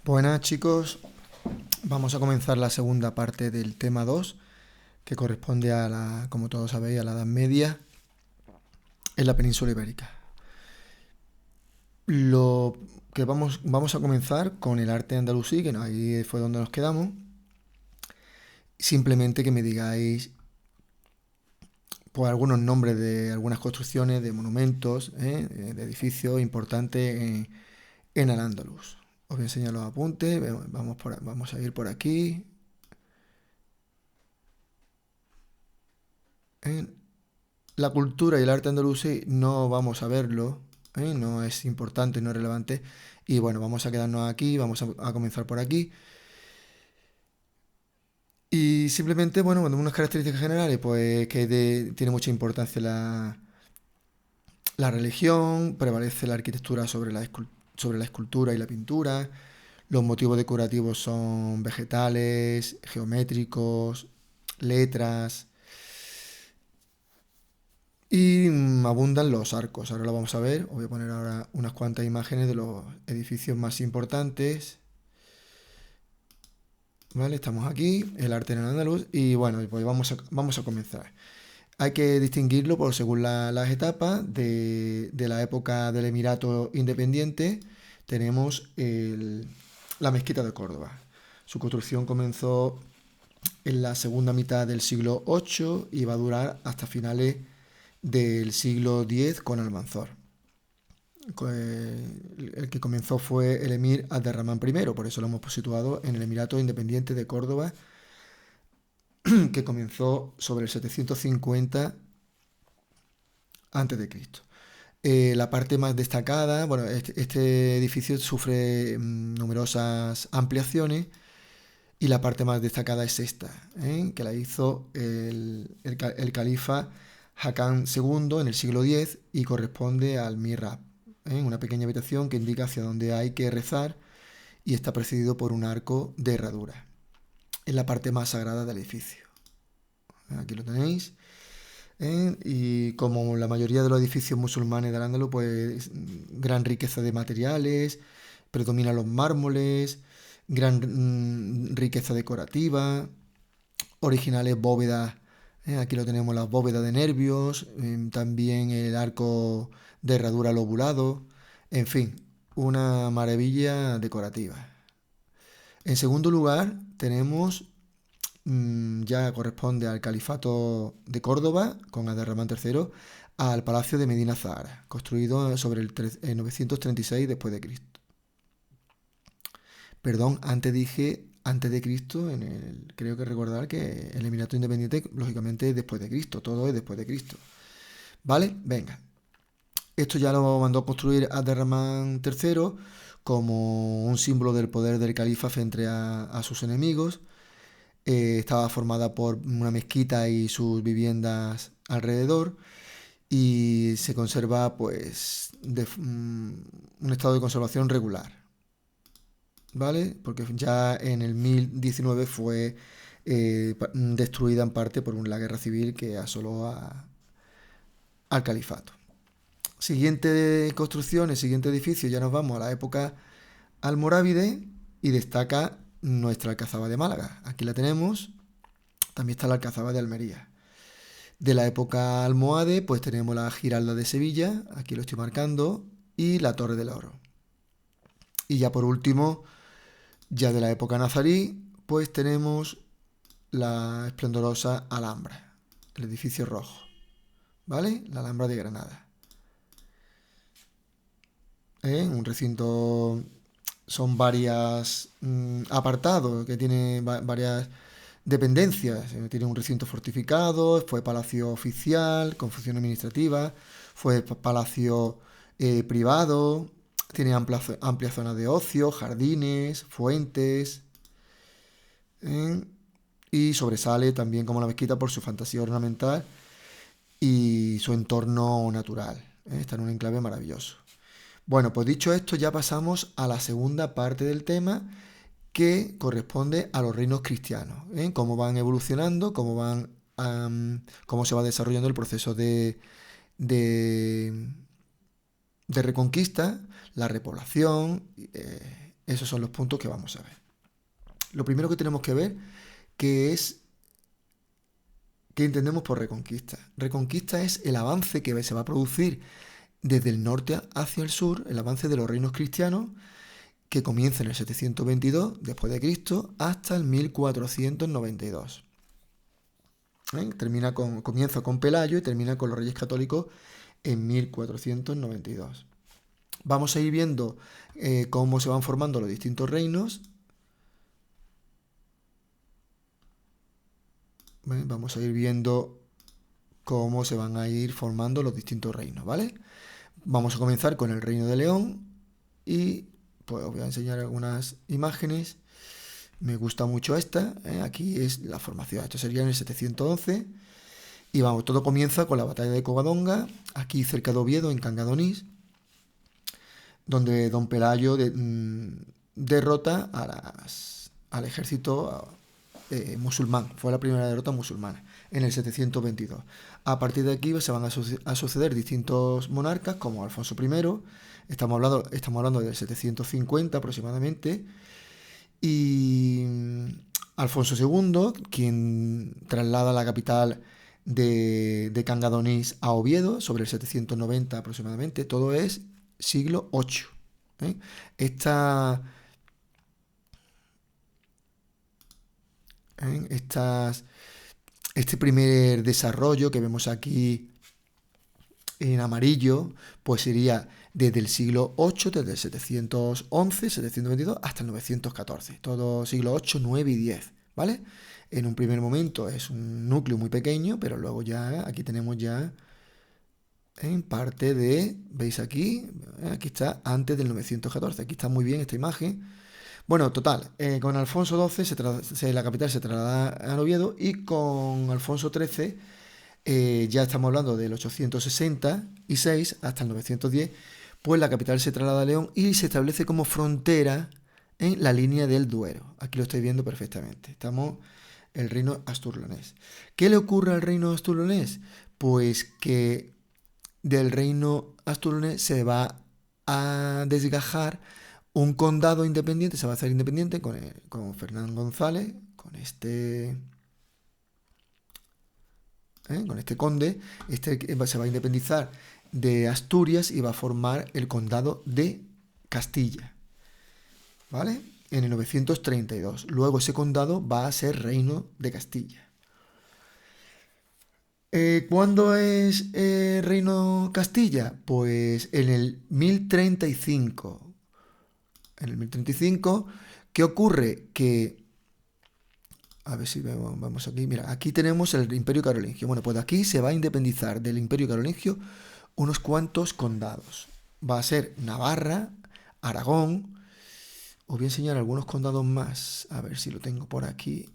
Buenas chicos, vamos a comenzar la segunda parte del tema 2, que corresponde como todos sabéis, a la Edad Media en la península ibérica. Lo que vamos a comenzar con el arte andalusí, que ahí fue donde nos quedamos. Simplemente que me digáis pues, algunos nombres de algunas construcciones, de monumentos, de edificios importantes en Al-Ándalus. Os voy a enseñar los apuntes, vamos a ir por aquí. ¿eh? La cultura y el arte andalusí no vamos a verlo, no es importante, no es relevante. Y bueno, vamos a quedarnos aquí, vamos a comenzar por aquí. Y simplemente, bueno, unas características generales, pues tiene mucha importancia la religión, prevalece la arquitectura sobre la escultura y la pintura. Los motivos decorativos son vegetales, geométricos, letras. Y abundan los arcos. Ahora lo vamos a ver. Os voy a poner ahora unas cuantas imágenes de los edificios más importantes. ¿Vale? Estamos aquí, el arte en el andaluz. Y bueno, pues vamos a comenzar. Hay que distinguirlo según las etapas de la época del Emirato Independiente. Tenemos la mezquita de Córdoba. Su construcción comenzó en la segunda mitad del siglo VIII y va a durar hasta finales del siglo X con Almanzor. El que comenzó fue el emir Abderramán I, por eso lo hemos situado en el Emirato Independiente de Córdoba, que comenzó sobre el 750 a.C. La parte más destacada, bueno, este edificio sufre numerosas ampliaciones y la parte más destacada es esta, que la hizo el califa Hakán II en el siglo X y corresponde al mihrab, una pequeña habitación que indica hacia dónde hay que rezar y está precedido por un arco de herradura. Es la parte más sagrada del edificio. Aquí lo tenéis. Y como la mayoría de los edificios musulmanes de Al-Ándalus, pues gran riqueza de materiales, predominan los mármoles, gran riqueza decorativa, originales bóvedas. Aquí lo tenemos, las bóvedas de nervios, también el arco de herradura lobulado, en fin, una maravilla decorativa. En segundo lugar, tenemos, ya corresponde al Califato de Córdoba, con Abderramán III, al Palacio de Medina Zahara, construido sobre el 936 después de Cristo. Perdón, antes dije antes de Cristo, creo que recordar que el Emirato Independiente, lógicamente, es después de Cristo, todo es después de Cristo. ¿Vale? Venga. Esto ya lo mandó a construir Abderramán III como un símbolo del poder del califa frente a sus enemigos. Estaba formada por una mezquita y sus viviendas alrededor y se conserva pues un estado de conservación regular, ¿vale? Porque ya en el 1019 fue destruida en parte por la guerra civil que asoló al califato. Siguiente construcción, el siguiente edificio, ya nos vamos a la época almorávide y destaca nuestra Alcazaba de Málaga. Aquí la tenemos, también está la Alcazaba de Almería. De la época almohade, pues tenemos la Giralda de Sevilla, aquí lo estoy marcando, y la Torre del Oro. Y ya por último, ya de la época nazarí, pues tenemos la esplendorosa Alhambra, el edificio rojo, ¿vale? La Alhambra de Granada. Un recinto, son varias apartados que tiene varias dependencias. Tiene un recinto fortificado, fue palacio oficial con función administrativa, fue palacio privado, tiene amplia zona de ocio, jardines, fuentes, y sobresale también como la mezquita por su fantasía ornamental y su entorno natural. Está en un enclave maravilloso. Bueno, pues dicho esto, ya pasamos a la segunda parte del tema que corresponde a los reinos cristianos, cómo van evolucionando, cómo se va desarrollando el proceso de reconquista, la repoblación, Esos son los puntos que vamos a ver. Lo primero que tenemos que ver que es ¿qué entendemos por reconquista? Reconquista es el avance que se va a producir desde el norte hacia el sur, el avance de los reinos cristianos, que comienza en el 722 después de Cristo hasta el 1492. Comienza con Pelayo y termina con los reyes católicos en 1492. Vamos a ir viendo cómo se van formando los distintos reinos. Vamos a ir viendo cómo se van a ir formando los distintos reinos, ¿vale? Vamos a comenzar con el Reino de León y pues os voy a enseñar algunas imágenes. Me gusta mucho esta, aquí es la formación, esto sería en el 711 y vamos, todo comienza con la batalla de Covadonga, aquí cerca de Oviedo, en Cangadonís, donde don Pelayo derrota al ejército musulmán, fue la primera derrota musulmana en el 722. A partir de aquí se van a suceder distintos monarcas como Alfonso I, estamos hablando del 750 aproximadamente, y Alfonso II, quien traslada la capital de Cangadonís a Oviedo sobre el 790 aproximadamente. Todo es siglo VIII. Este primer desarrollo que vemos aquí en amarillo, pues sería desde el siglo VIII, desde el 711, 722 hasta el 914. Todo siglo VIII, IX y X, ¿vale? En un primer momento es un núcleo muy pequeño, pero luego ya aquí tenemos ya en parte de, ¿veis aquí? Aquí está antes del 914. Aquí está muy bien esta imagen. Bueno, total, con Alfonso XII la capital se traslada a Oviedo y con Alfonso XIII ya estamos hablando del 866 hasta el 910, pues la capital se traslada a León y se establece como frontera en la línea del Duero. Aquí lo estáis viendo perfectamente. Estamos el reino asturleonés. ¿Qué le ocurre al reino asturleonés? Pues que del reino asturleonés se va a desgajar un condado independiente, se va a hacer independiente con Fernán González, con este conde. Se va a independizar de Asturias y va a formar el condado de Castilla, ¿vale? En el 932. Luego ese condado va a ser reino de Castilla. ¿Cuándo es reino Castilla? Pues en el 1035. En el 1035, ¿qué ocurre? Que, a ver si vamos aquí, mira, aquí tenemos el Imperio Carolingio. Bueno, pues aquí se va a independizar del Imperio Carolingio unos cuantos condados. Va a ser Navarra, Aragón. Os voy a enseñar algunos condados más, a ver si lo tengo por aquí.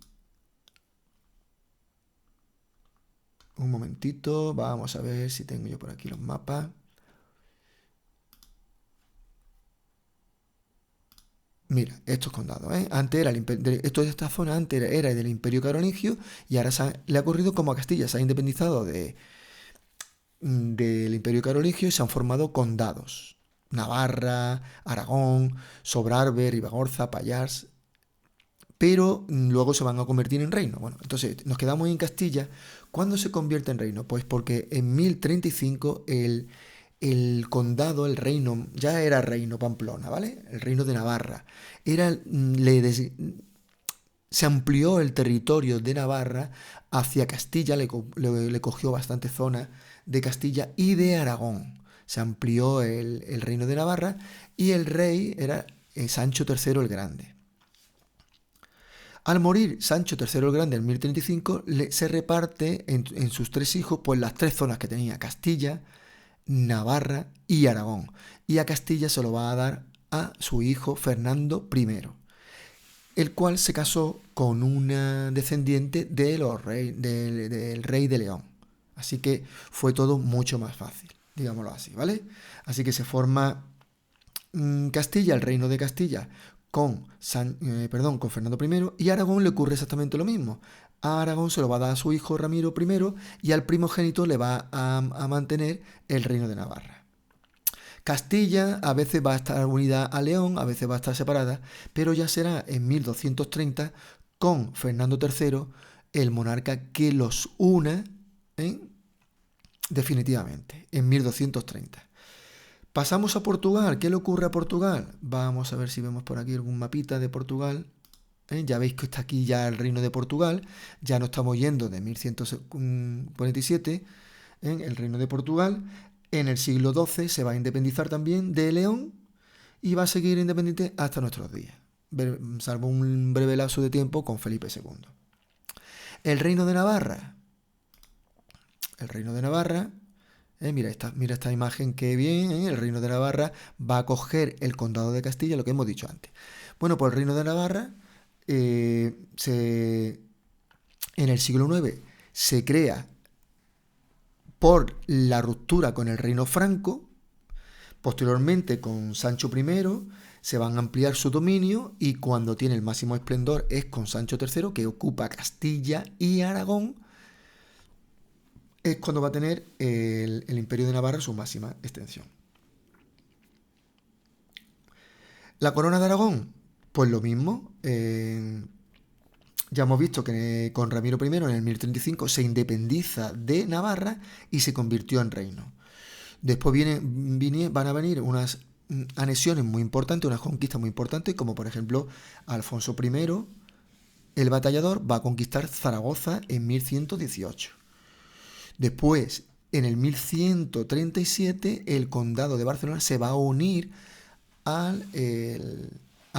Un momentito, vamos a ver si tengo yo por aquí los mapas. Mira, estos condados, antes era esta zona antes era del Imperio Carolingio y ahora le ha ocurrido como a Castilla, se ha independizado del Imperio Carolingio y se han formado condados. Navarra, Aragón, Sobrarbe, Ribagorza, Pallars, pero luego se van a convertir en reino. Bueno, entonces nos quedamos en Castilla. ¿Cuándo se convierte en reino? Pues porque en 1035 el condado, el reino, ya era reino Pamplona, ¿vale? El reino de Navarra. Se amplió el territorio de Navarra hacia Castilla, le cogió bastante zona de Castilla y de Aragón. Se amplió el reino de Navarra y el rey era Sancho III el Grande. Al morir Sancho III el Grande en 1035, se reparte en sus tres hijos pues las tres zonas que tenía: Castilla, Navarra y Aragón. Y a Castilla se lo va a dar a su hijo Fernando I, el cual se casó con una descendiente del rey de León. Así que fue todo mucho más fácil, digámoslo así, ¿vale? Así que se forma Castilla, el reino de Castilla, con Fernando I, y a Aragón le ocurre exactamente lo mismo. A Aragón se lo va a dar a su hijo Ramiro I y al primogénito le va a mantener el reino de Navarra. Castilla a veces va a estar unida a León, a veces va a estar separada, pero ya será en 1230 con Fernando III el monarca que los una, ¿eh? Definitivamente, en 1230. Pasamos a Portugal. ¿Qué le ocurre a Portugal? Vamos a ver si vemos por aquí algún mapita de Portugal. Ya veis que está aquí ya el reino de Portugal. Ya no estamos yendo de 1147. El reino de Portugal. En el siglo XII se va a independizar también de León y va a seguir independiente hasta nuestros días, salvo un breve lapso de tiempo con Felipe II. El reino de Navarra. El reino de Navarra. Mira esta imagen, qué bien. El reino de Navarra va a coger el condado de Castilla, lo que hemos dicho antes. Bueno, pues el reino de Navarra en el siglo IX se crea por la ruptura con el reino franco. Posteriormente, con Sancho I, se van a ampliar su dominio y cuando tiene el máximo esplendor es con Sancho III, que ocupa Castilla y Aragón. Es cuando va a tener el Imperio de Navarra su máxima extensión. La corona de Aragón, pues lo mismo. Ya hemos visto que con Ramiro I en el 1035 se independiza de Navarra y se convirtió en reino. Después van a venir unas anexiones muy importantes, unas conquistas muy importantes, como por ejemplo Alfonso I, el batallador, va a conquistar Zaragoza en 1118. Después, en el 1137, el condado de Barcelona se va a unir al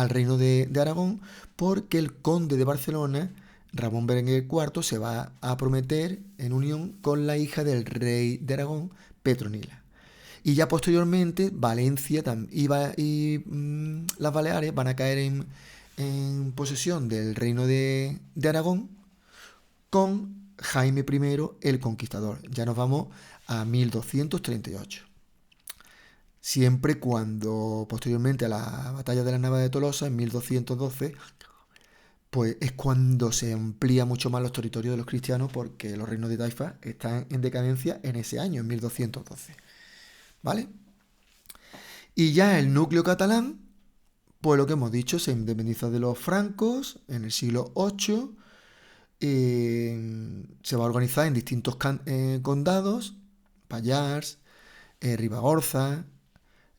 reino de Aragón, porque el conde de Barcelona, Ramón Berenguer IV, se va a prometer en unión con la hija del rey de Aragón, Petronila. Y ya posteriormente Valencia y las Baleares van a caer en posesión del reino de Aragón con Jaime I el Conquistador. Ya nos vamos a 1238. Siempre cuando posteriormente a la batalla de la Nava de Tolosa en 1212, pues es cuando se amplía mucho más los territorios de los cristianos, porque los reinos de Taifa están en decadencia en ese año, en 1212. ¿Vale? Y ya el núcleo catalán, pues lo que hemos dicho, se independiza de los francos en el siglo VIII. Se va a organizar en distintos condados: Pallars, Ribagorza.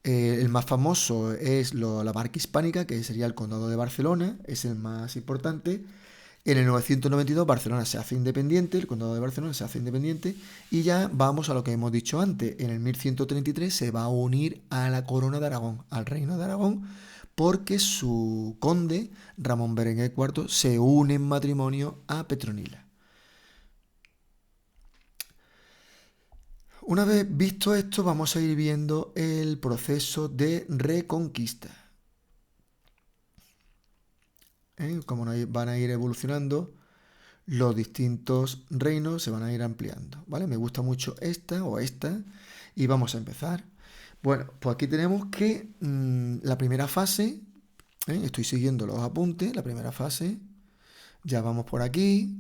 El más famoso es la marca hispánica, que sería el condado de Barcelona, es el más importante. En el 992 Barcelona se hace independiente, el condado de Barcelona se hace independiente, y ya vamos a lo que hemos dicho antes. En el 1133 se va a unir a la corona de Aragón, al reino de Aragón, porque su conde, Ramón Berenguer IV, se une en matrimonio a Petronila. Una vez visto esto, vamos a ir viendo el proceso de reconquista. Como van a ir evolucionando los distintos reinos, se van a ir ampliando, ¿vale? Me gusta mucho esta o esta y vamos a empezar. Bueno, pues aquí tenemos que la primera fase, estoy siguiendo los apuntes, la primera fase, ya vamos por aquí.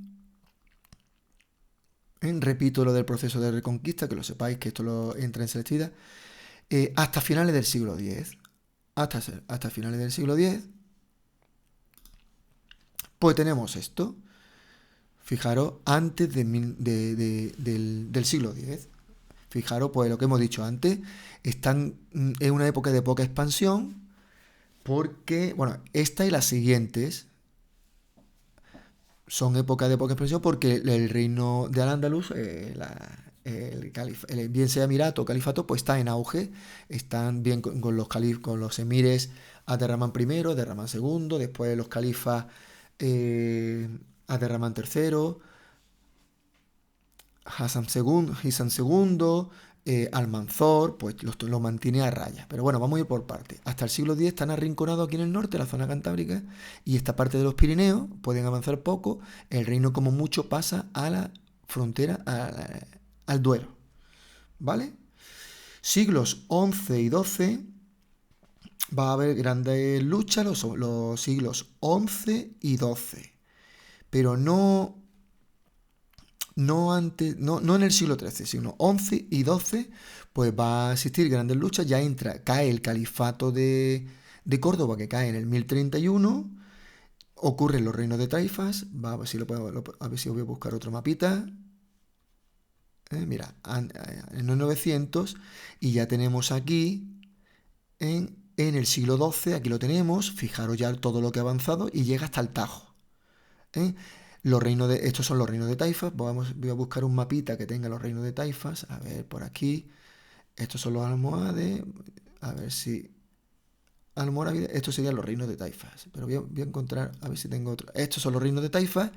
Repito lo del proceso de reconquista, que lo sepáis, que esto lo entra en selectividad. Hasta finales del siglo X. Hasta finales del siglo X. Pues tenemos esto. Fijaros, antes del siglo X. Fijaros, pues lo que hemos dicho antes. Están en una época de poca expansión. Porque, bueno, esta y las siguientes son épocas de poca expansión, porque el reino de Al-Ándalus, bien sea emirato o califato, pues está en auge. Están bien con los emires Abderramán I, Abderramán II, después los califas Abderramán III, Hassan II, Almanzor, pues lo mantiene a raya. Pero bueno, vamos a ir por partes. Hasta el siglo X están arrinconados aquí en el norte, la zona cantábrica, y esta parte de los Pirineos pueden avanzar poco. El reino como mucho pasa a la frontera, al Duero. ¿Vale? Siglos XI y XII va a haber grandes luchas, los siglos XI y XII. Pero no no antes, no en el siglo XIII, sino XI y XII, pues va a existir grandes luchas, ya cae el califato de Córdoba, que cae en el 1031, ocurren los reinos de Taifas, a ver si a ver si os voy a buscar otro mapita. Mira, en los 900, y ya tenemos aquí en el siglo XII, aquí lo tenemos, fijaros ya todo lo que ha avanzado y llega hasta el Tajo. Estos son los reinos de Taifas. Voy a buscar un mapita que tenga los reinos de Taifas. A ver, por aquí. Estos son los almohades. A ver si... Almorávides, estos serían los reinos de Taifas. Pero voy a encontrar, a ver si tengo otro. Estos son los reinos de Taifas,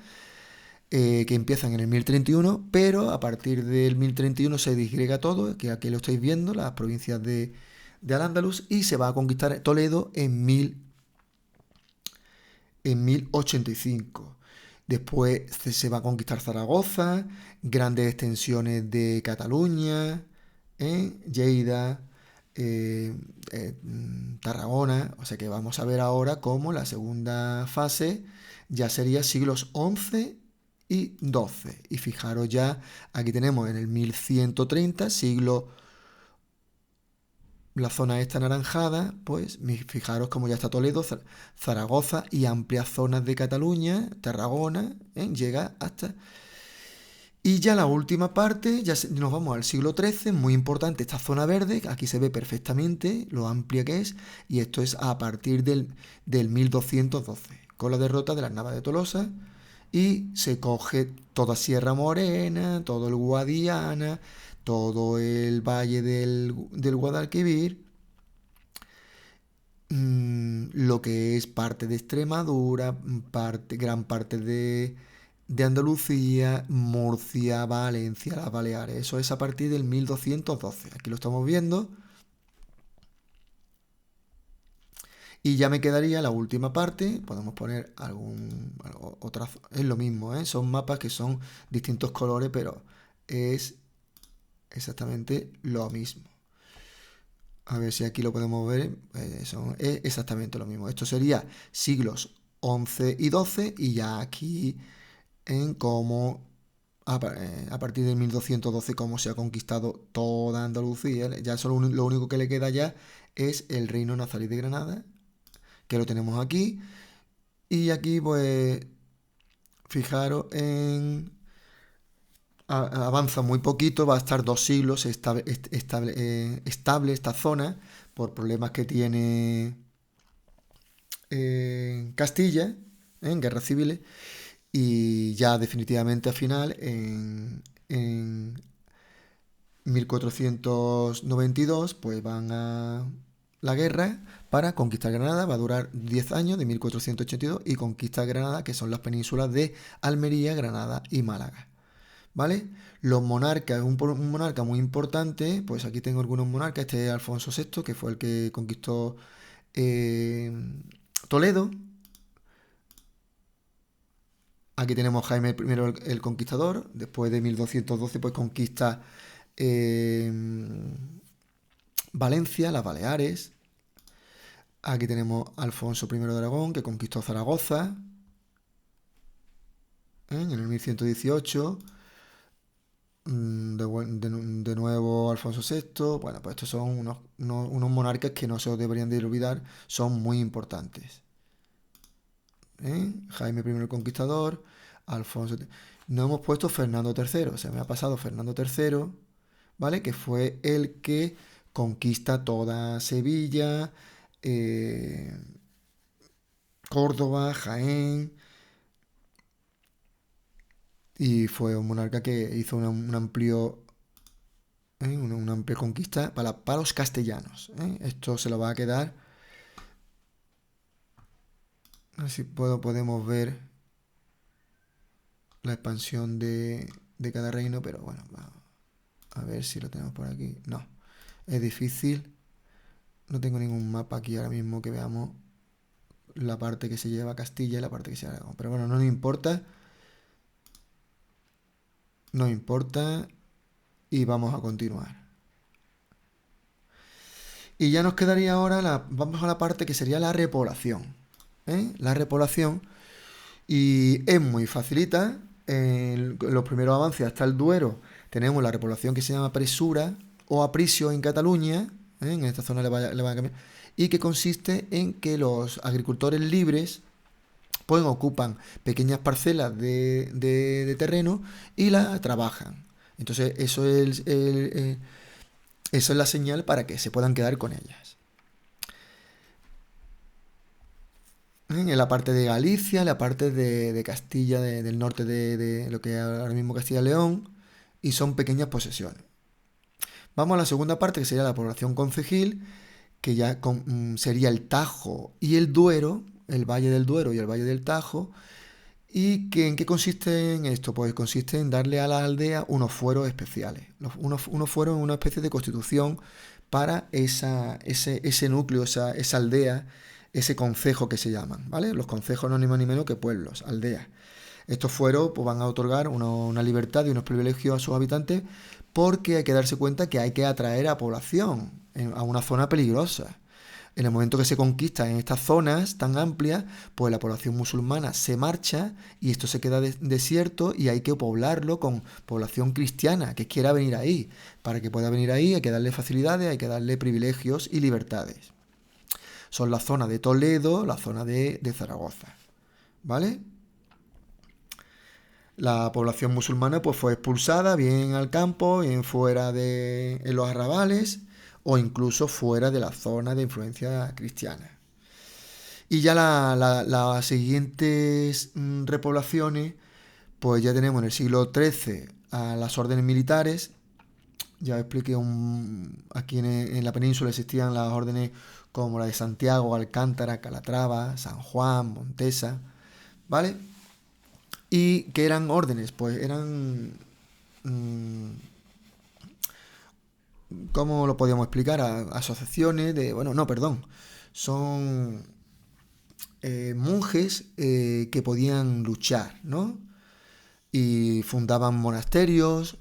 que empiezan en el 1031, pero a partir del 1031 se disgrega todo, que aquí lo estáis viendo, las provincias de Al-Ándalus, y se va a conquistar Toledo en 1085. Después se va a conquistar Zaragoza, grandes extensiones de Cataluña, Lleida, Tarragona. O sea que vamos a ver ahora cómo la segunda fase ya sería siglos XI y XII. Y fijaros ya, aquí tenemos en el 1130, la zona esta anaranjada, pues fijaros cómo ya está Toledo, Zaragoza y amplias zonas de Cataluña, Tarragona, llega hasta... Y ya la última parte, nos vamos al siglo XIII, muy importante esta zona verde, aquí se ve perfectamente lo amplia que es, y esto es a partir del 1212, con la derrota de las Navas de Tolosa, y se coge toda Sierra Morena, todo el Guadiana, todo el valle del Guadalquivir, lo que es parte de Extremadura, gran parte de Andalucía, Murcia, Valencia, las Baleares. Eso es a partir del 1212. Aquí lo estamos viendo. Y ya me quedaría la última parte. Podemos poner otra. Es lo mismo, ¿eh? Son mapas que son distintos colores, pero es exactamente lo mismo. A ver si aquí lo podemos ver. Es exactamente lo mismo. Esto sería siglos XI y XII, y ya aquí en cómo a partir de 1212 cómo se ha conquistado toda Andalucía. Ya solo lo único que le queda ya es el reino nazarí de Granada, que lo tenemos aquí. Y aquí pues fijaros avanza muy poquito, va a estar 2 siglos estable esta zona por problemas que tiene Castilla en guerras civiles. Y ya definitivamente al final, en 1492, pues van a la guerra para conquistar Granada. Va a durar 10 años, de 1482, y conquista Granada, que son las penínsulas de Almería, Granada y Málaga. ¿Vale? Los monarcas, un monarca muy importante, pues aquí tengo algunos monarcas. Este es Alfonso VI, que fue el que conquistó Toledo. Aquí tenemos Jaime I el Conquistador. Después de 1212 pues conquista Valencia, las Baleares. Aquí tenemos Alfonso I de Aragón, que conquistó Zaragoza en el 1118. De nuevo Alfonso VI. Bueno, pues estos son unos monarcas que no se os deberían de olvidar, son muy importantes. Jaime I el Conquistador, Alfonso... No hemos puesto Fernando III, se me ha pasado Fernando III, ¿vale? Que fue el que conquista toda Sevilla, Córdoba, Jaén, y fue un monarca que hizo una amplia conquista para los castellanos. Esto se lo va a quedar. A ver si podemos ver la expansión de cada reino, pero bueno, a ver si lo tenemos por aquí. No, es difícil. No tengo ningún mapa aquí ahora mismo que veamos la parte que se lleva a Castilla y la parte que se lleva a Aragón. Pero bueno, no nos importa. No importa. Y vamos a continuar. Y ya nos quedaría ahora, vamos a la parte que sería la repoblación. La repoblación. Y es muy facilita. en los primeros avances hasta el Duero tenemos la repoblación que se llama Presura o Aprisio en Cataluña, en esta zona le va a cambiar, y que consiste en que los agricultores libres pues ocupan pequeñas parcelas de terreno y las trabajan. Entonces eso es la señal para que se puedan quedar con ellas. En la parte de Galicia, en la parte de Castilla, del norte de lo que es ahora mismo Castilla y León, y son pequeñas posesiones. Vamos a la segunda parte, que sería la población concejil, que ya sería el Tajo y el Duero, el Valle del Duero y el Valle del Tajo. ¿Y en qué consiste en esto? Pues consiste en darle a la aldea unos fueros especiales. Unos fueros en una especie de constitución para ese núcleo, esa aldea, ese concejo que se llaman, ¿vale? Los concejos no ni más ni menos que pueblos, aldeas. Estos fueros pues, van a otorgar una libertad y unos privilegios a sus habitantes porque hay que darse cuenta que hay que atraer a población a una zona peligrosa. En el momento que se conquistan en estas zonas tan amplias, pues la población musulmana se marcha y esto se queda desierto y hay que poblarlo con población cristiana que quiera venir ahí. Para que pueda venir ahí hay que darle facilidades, hay que darle privilegios y libertades. Son la zona de Toledo, la zona de Zaragoza. ¿Vale? La población musulmana pues fue expulsada bien al campo, bien en los arrabales o incluso fuera de la zona de influencia cristiana. Y ya las siguientes repoblaciones, pues ya tenemos en el siglo XIII a las órdenes militares. Ya expliqué aquí en la península existían las órdenes como la de Santiago, Alcántara, Calatrava, San Juan, Montesa, ¿vale? ¿Y qué eran órdenes? Pues eran... ¿Cómo lo podíamos explicar? Asociaciones de... Bueno, no, perdón. Son monjes que podían luchar, ¿no? Y fundaban monasterios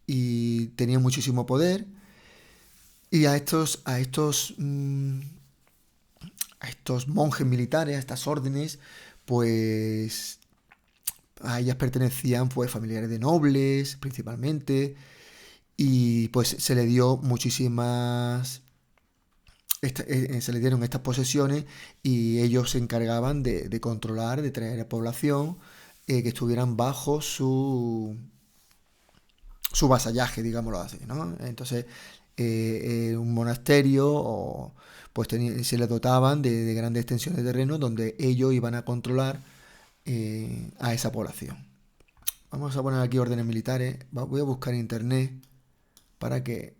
y tenían muchísimo poder. Y a estos monjes militares, a estas órdenes, pues a ellas pertenecían pues familiares de nobles, principalmente, y pues se le dio se le dieron estas posesiones y ellos se encargaban de controlar, de traer a población que estuvieran bajo su vasallaje, digámoslo así, ¿no? Entonces, un monasterio pues se les dotaban de grandes extensiones de terreno donde ellos iban a controlar a esa población. Vamos a poner aquí órdenes militares. Voy a buscar en internet para que...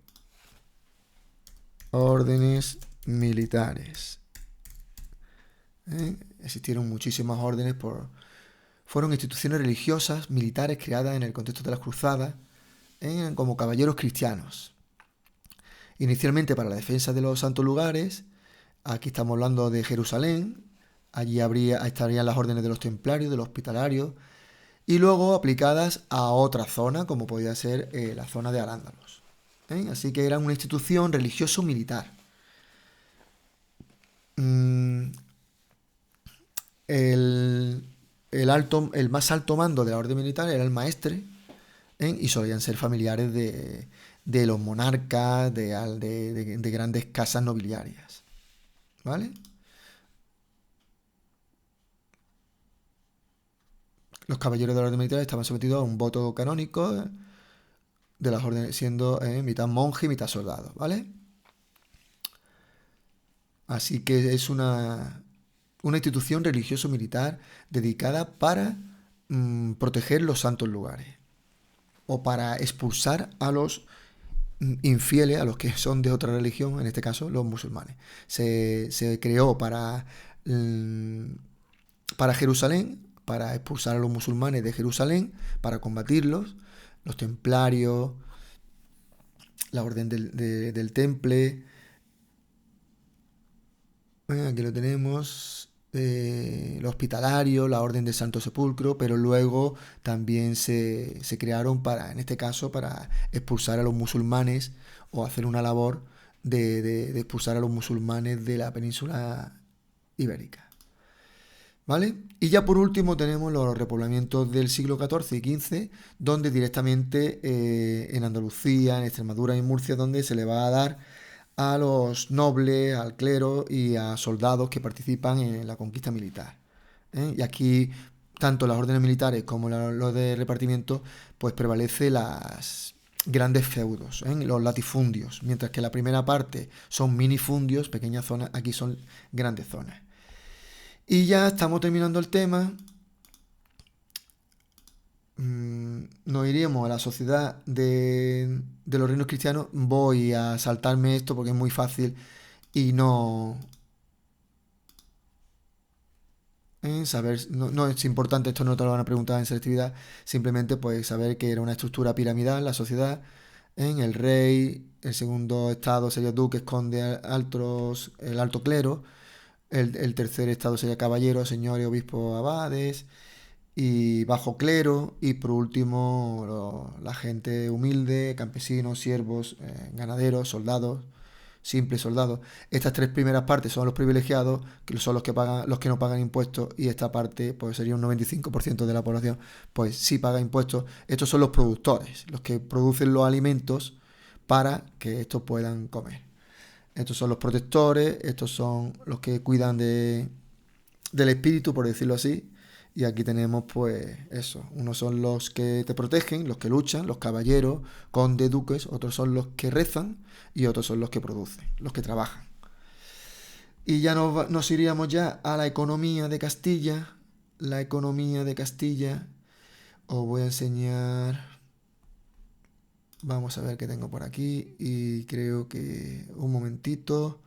Órdenes militares. Existieron muchísimas órdenes fueron instituciones religiosas, militares creadas en el contexto de las cruzadas, como caballeros cristianos. Inicialmente para la defensa de los santos lugares, aquí estamos hablando de Jerusalén, allí estarían las órdenes de los templarios, de los hospitalarios, y luego aplicadas a otra zona, como podía ser la zona de Al-Ándalus. Así que era una institución religioso-militar. El más alto mando de la orden militar era el maestre, y solían ser familiares de los monarcas, de grandes casas nobiliarias. ¿Vale? Los caballeros de la orden militar estaban sometidos a un voto canónico de las órdenes, siendo mitad monje y mitad soldado, ¿vale? Así que es una institución religioso-militar dedicada para proteger los santos lugares o para expulsar a los infieles, a los que son de otra religión, en este caso los musulmanes. Se creó para Jerusalén, para expulsar a los musulmanes de Jerusalén, para combatirlos, los templarios, la orden del Temple. Aquí lo tenemos, los hospitalarios, la orden del Santo Sepulcro, pero luego también se crearon en este caso, para expulsar a los musulmanes o hacer una labor de expulsar a los musulmanes de la península ibérica. ¿Vale? Y ya por último tenemos los repoblamientos del siglo XIV y XV, donde directamente en Andalucía, en Extremadura y Murcia, donde se le va a dar a los nobles, al clero y a soldados que participan en la conquista militar. ¿Eh? Y aquí, tanto las órdenes militares como los de repartimiento, pues prevalece las grandes feudos, ¿eh? Los latifundios, mientras que la primera parte son minifundios, pequeñas zonas, aquí son grandes zonas. Y ya estamos terminando el tema. Nos iríamos a la sociedad de los reinos cristianos. Voy a saltarme esto porque es muy fácil y no, saber, no, no es importante, esto no te lo van a preguntar en selectividad, simplemente pues saber que era una estructura piramidal, la sociedad, en el rey, el segundo estado sería duques, condes, altos, el alto clero, el tercer estado sería caballeros, señores, obispos, abades, y bajo clero, y por último la gente humilde, campesinos, siervos, ganaderos, soldados, simples soldados. Estas tres primeras partes son los privilegiados, que son los que pagan, los que no pagan impuestos, y esta parte, pues sería un 95% de la población, pues sí paga impuestos. Estos son los productores, los que producen los alimentos para que estos puedan comer. Estos son los protectores, estos son los que cuidan del espíritu, por decirlo así. Y aquí tenemos, pues, eso. Unos son los que te protegen, los que luchan, los caballeros, condes, duques. Otros son los que rezan y otros son los que producen, los que trabajan. Y ya nos iríamos ya a la economía de Castilla. La economía de Castilla. Os voy a enseñar. Vamos a ver qué tengo por aquí. Y creo que un momentito.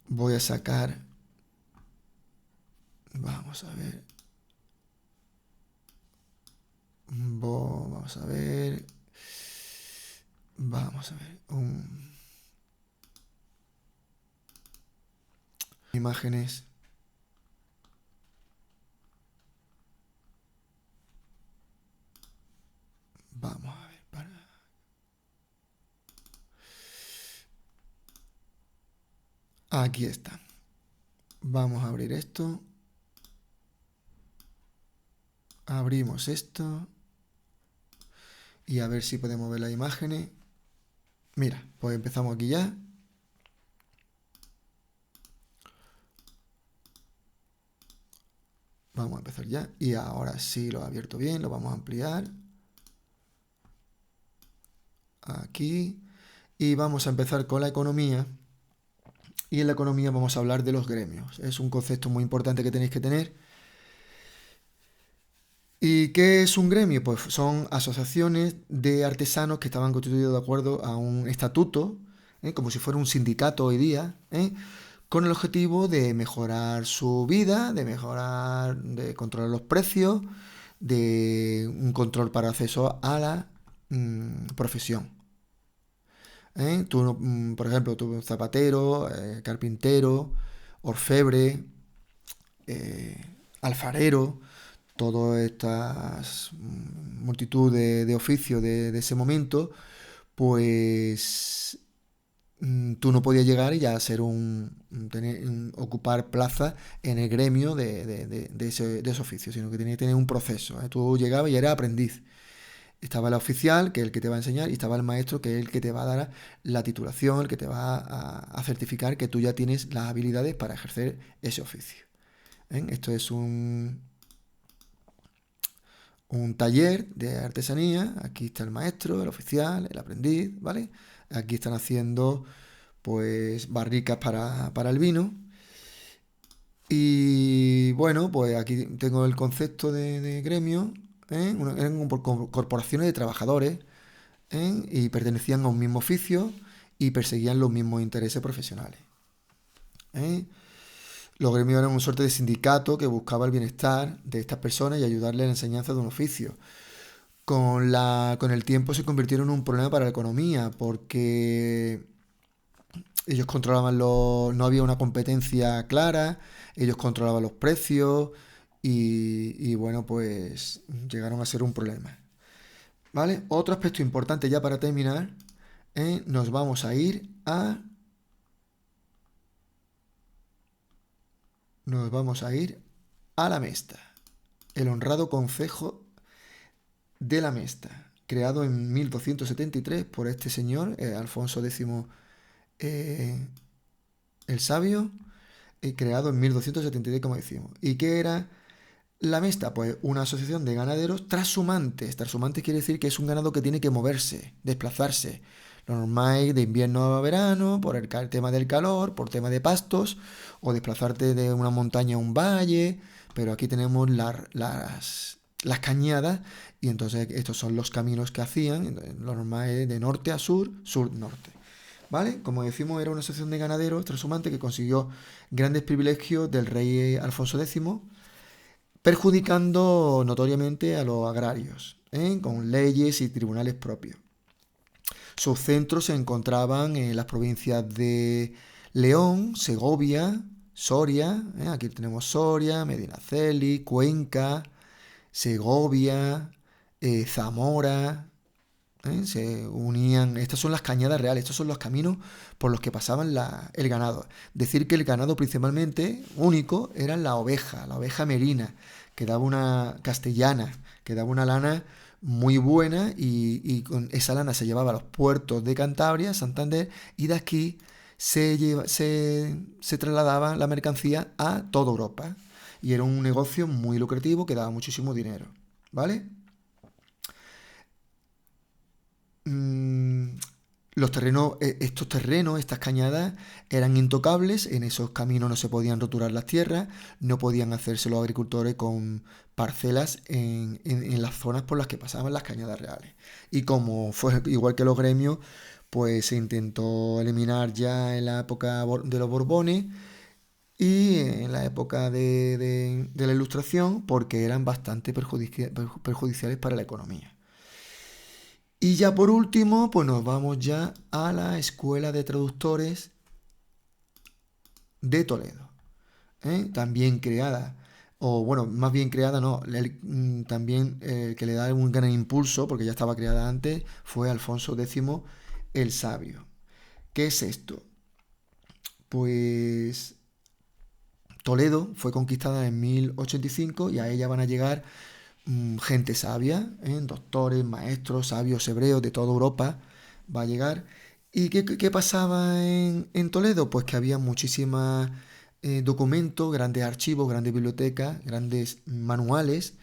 Voy a sacar. Vamos a ver. Vamos a ver. Vamos a ver. Imágenes. Vamos a ver. Aquí está. Vamos a abrir esto. Abrimos esto. Y a ver si podemos ver las imágenes. Mira, pues empezamos aquí ya. Vamos a empezar ya. Y ahora sí lo he abierto bien. Lo vamos a ampliar. Aquí. Y vamos a empezar con la economía. Y en la economía vamos a hablar de los gremios. Es un concepto muy importante que tenéis que tener. ¿Y qué es un gremio? Pues son asociaciones de artesanos que estaban constituidos de acuerdo a un estatuto, como si fuera un sindicato hoy día, con el objetivo de mejorar su vida, de mejorar, de controlar los precios, de un control para acceso a la profesión. Tú, por ejemplo, tú zapatero, carpintero, orfebre, alfarero, todas estas multitud de oficios de ese momento, pues tú no podías llegar y ya ser ocupar plaza en el gremio de ese oficio, sino que tenías que tener un proceso. Tú llegabas y eras aprendiz. Estaba el oficial, que es el que te va a enseñar, y estaba el maestro, que es el que te va a dar la titulación, el que te va a certificar que tú ya tienes las habilidades para ejercer ese oficio. Esto es un taller de artesanía. Aquí está el maestro, el oficial, el aprendiz, ¿vale? Aquí están haciendo pues barricas para el vino. Y bueno, pues aquí tengo el concepto de gremio. Eran corporaciones de trabajadores, y pertenecían a un mismo oficio y perseguían los mismos intereses profesionales. ¿eh? Los gremios eran una suerte de sindicato que buscaba el bienestar de estas personas y ayudarles en la enseñanza de un oficio. Con el tiempo se convirtieron en un problema para la economía porque ellos controlaban no había una competencia clara, ellos controlaban los precios y bueno, pues llegaron a ser un problema. ¿Vale? Otro aspecto importante ya para terminar, nos vamos a ir nos vamos a ir a la Mesta, el honrado concejo de la Mesta, creado en 1273 por este señor, Alfonso X el Sabio, creado en 1273, como decimos. ¿Y qué era la Mesta? Pues una asociación de ganaderos trashumantes. Trashumantes quiere decir que es un ganado que tiene que moverse, desplazarse. Lo normal es de invierno a verano, por el tema del calor, por tema de pastos, o desplazarte de una montaña a un valle, pero aquí tenemos las cañadas, y entonces estos son los caminos que hacían. Lo normal es de norte a sur, sur-norte. ¿Vale? Como decimos, era una asociación de ganaderos trashumante que consiguió grandes privilegios del rey Alfonso X, perjudicando notoriamente a los agrarios, con leyes y tribunales propios. Sus centros se encontraban en las provincias de León, Segovia, Soria, aquí tenemos Soria, Medinaceli, Cuenca, Segovia, Zamora, se unían. Estas son las cañadas reales, estos son los caminos por los que pasaban el ganado. Decir que el ganado principalmente único era la oveja merina, que daba una castellana, que daba una lana muy buena, y con esa lana se llevaba a los puertos de Cantabria, Santander, y de aquí se trasladaba la mercancía a toda Europa. Y era un negocio muy lucrativo que daba muchísimo dinero. ¿Vale? mm, estos terrenos, estas cañadas, eran intocables. En esos caminos no se podían roturar las tierras, no podían hacerse los agricultores con parcelas en las zonas por las que pasaban las cañadas reales. Y como fue igual que los gremios, pues se intentó eliminar ya en la época de los Borbones y en la época de la Ilustración, porque eran bastante perjudiciales para la economía. Y ya por último, pues nos vamos ya a la Escuela de Traductores de Toledo, también creada, o bueno, más bien creada, no, también que le da un gran impulso, porque ya estaba creada antes, fue Alfonso X el Sabio. ¿Qué es esto? Pues Toledo fue conquistada en 1085 y a ella van a llegar gente sabia, doctores, maestros, sabios hebreos de toda Europa, va a llegar. ¿Y qué pasaba en Toledo? Pues que había muchísimos documentos, grandes archivos, grandes bibliotecas, grandes manuales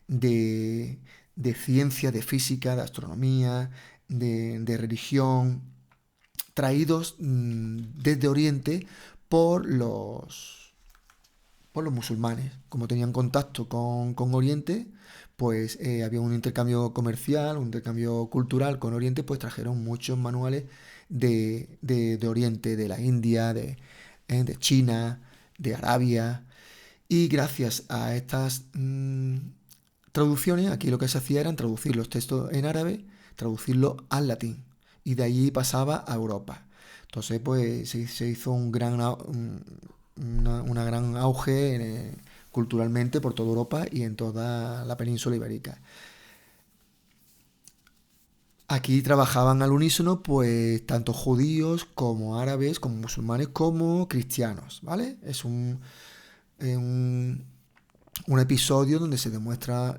de, de ciencia, de física, de astronomía, de religión, traídos desde Oriente por los musulmanes. Como tenían contacto con Oriente, pues había un intercambio comercial, un intercambio cultural con Oriente, pues trajeron muchos manuales de Oriente, de la India, de China, de Arabia. Y gracias a estas traducciones, aquí lo que se hacía era traducir los textos en árabe, traducirlo al latín. Y de allí pasaba a Europa. Entonces, pues se hizo una gran auge culturalmente por toda Europa y en toda la península ibérica. Aquí trabajaban al unísono, pues tanto judíos como árabes, como musulmanes, como cristianos, ¿vale? Es un episodio donde se demuestra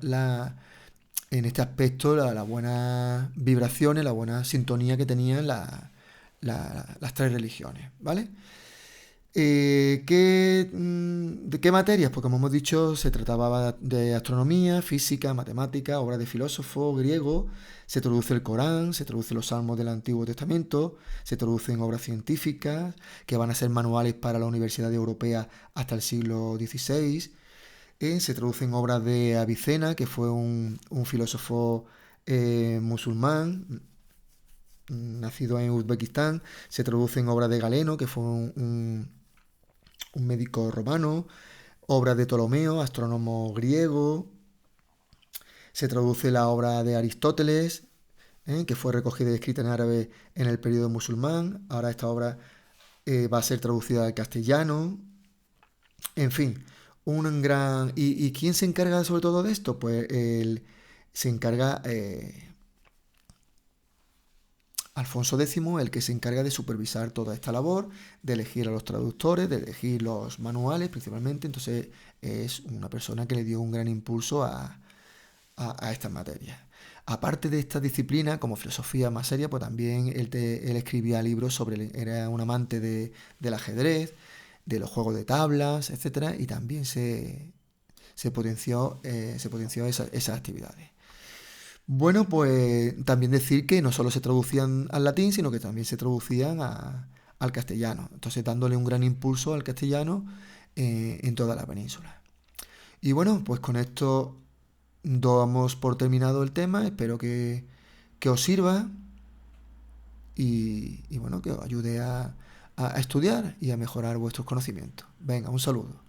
en este aspecto las buenas vibraciones, la buena sintonía que tenían las tres religiones, ¿vale? ¿De qué materias? Pues como hemos dicho, se trataba de astronomía, física, matemática, obras de filósofos griegos, se traduce el Corán, se traduce los salmos del Antiguo Testamento, se traducen obras científicas que van a ser manuales para la Universidad Europea hasta el siglo XVI, se traducen obras de Avicena, que fue un filósofo musulmán, nacido en Uzbekistán, se traducen obras de Galeno, que fue un médico romano, obras de Ptolomeo, astrónomo griego, se traduce la obra de Aristóteles, que fue recogida y escrita en árabe en el periodo musulmán. Ahora esta obra va a ser traducida al castellano. En fin, un gran... ¿Y quién se encarga sobre todo de esto? Pues se encarga Alfonso X, el que se encarga de supervisar toda esta labor, de elegir a los traductores, de elegir los manuales principalmente. Entonces es una persona que le dio un gran impulso a estas materias. Aparte de esta disciplina, como filosofía más seria, pues también él escribía libros era un amante del ajedrez, de los juegos de tablas, etcétera, y también se potenció esas actividades. Bueno, pues también decir que no solo se traducían al latín, sino que también se traducían al castellano. Entonces dándole un gran impulso al castellano en toda la península. Y bueno, pues con esto damos por terminado el tema. Espero que os sirva y bueno, que os ayude a estudiar y a mejorar vuestros conocimientos. Venga, un saludo.